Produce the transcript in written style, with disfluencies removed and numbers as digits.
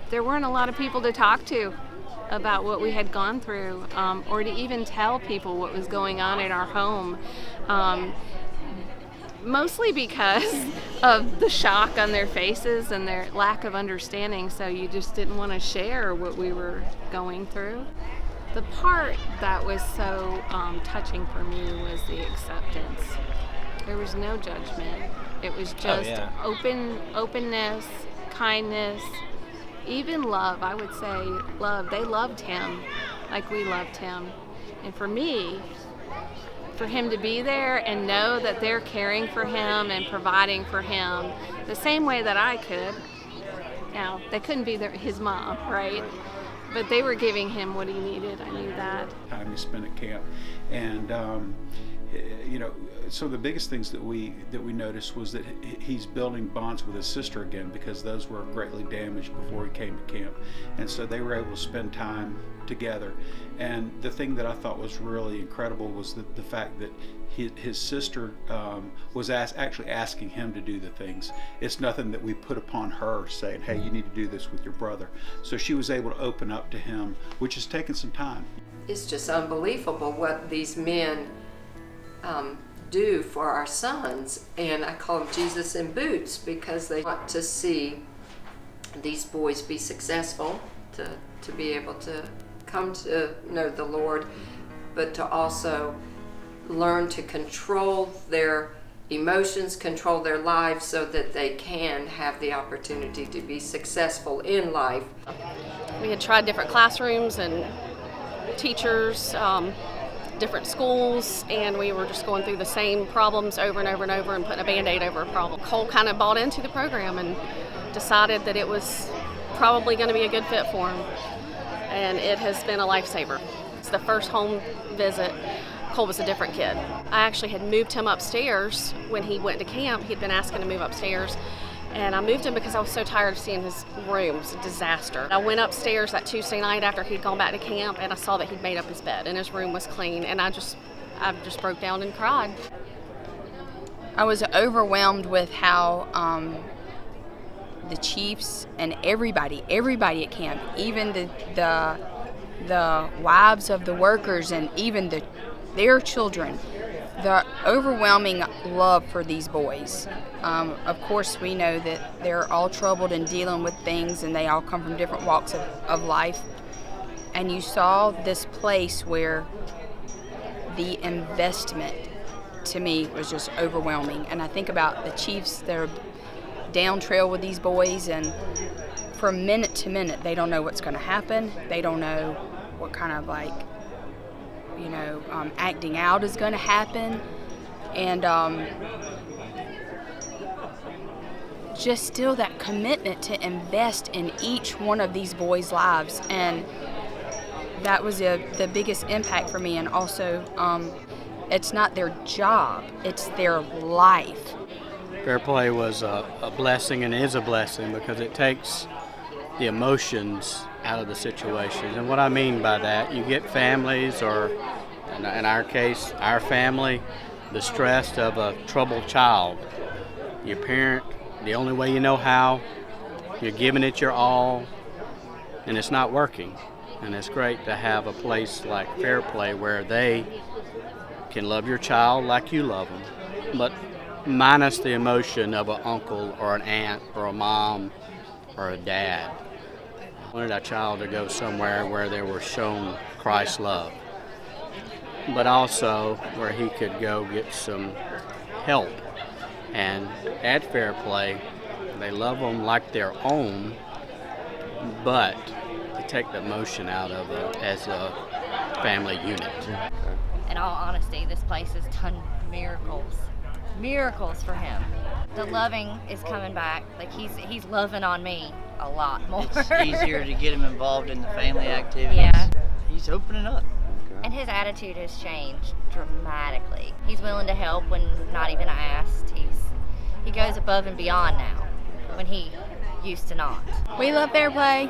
There weren't a lot of people to talk to about what we had gone through, or to even tell people what was going on in our home. Mostly because of the shock on their faces and their lack of understanding, so you just didn't want to share what we were going through. The part that was so touching for me was the acceptance. There was no judgment. It was just openness, kindness, even love. I would say love. They loved him like we loved him. And for me, for him to be there and know that they're caring for him and providing for him the same way that I could. Now, they couldn't be his mom, right? But they were giving him what he needed. I knew that. Time he spent at camp. And so the biggest things that we noticed was that he's building bonds with his sister again, because those were greatly damaged before he came to camp. And so they were able to spend time together. And the thing that I thought was really incredible was the fact that his sister was actually asking him to do the things. It's nothing that we put upon her saying, hey, you need to do this with your brother. So she was able to open up to him, which has taken some time. It's just unbelievable what these men do for our sons, and I call them Jesus in boots, because they want to see these boys be successful, to be able to come to know the Lord, but to also learn to control their emotions, control their lives, so that they can have the opportunity to be successful in life. We had tried different classrooms and teachers, different schools, and we were just going through the same problems over and over and over and putting a Band-Aid over a problem. Cole kind of bought into the program and decided that it was probably going to be a good fit for him, and it has been a lifesaver. It's the first home visit. Cole was a different kid. I actually had moved him upstairs when he went to camp. He'd been asking to move upstairs, and I moved him because I was so tired of seeing his room. It was a disaster. I went upstairs that Tuesday night after he'd gone back to camp, and I saw that he'd made up his bed and his room was clean, and I just broke down and cried. I was overwhelmed with how the chiefs and everybody at camp, even the wives of the workers and even their children, the overwhelming love for these boys. Of course, we know that they're all troubled and dealing with things, and they all come from different walks of life. And you saw this place where the investment, to me, was just overwhelming. And I think about the chiefs that are down trail with these boys, and from minute to minute, they don't know what's going to happen. They don't know what kind of acting out is going to happen, and just still that commitment to invest in each one of these boys' lives, and that was the biggest impact for me. And also, it's not their job, it's their life. Fair Play was a blessing, and is a blessing, because it takes the emotions out of the situation. And what I mean by that, you get families, or in our case, our family, the stress of a troubled child. Your parent, the only way you know how, you're giving it your all, and it's not working. And it's great to have a place like Fair Play where they can love your child like you love them, but minus the emotion of an uncle or an aunt or a mom or a dad. I wanted our child to go somewhere where they were shown Christ's love, but also where he could go get some help. And at Fair Play, they love them like their own, but they take the emotion out of it as a family unit. In all honesty, this place has done miracles for him. The loving is coming back. Like he's loving on me a lot more. It's easier to get him involved in the family activities. Yeah. He's opening up. And his attitude has changed dramatically. He's willing to help when not even asked. He goes above and beyond now when he used to not. We love Fair Play.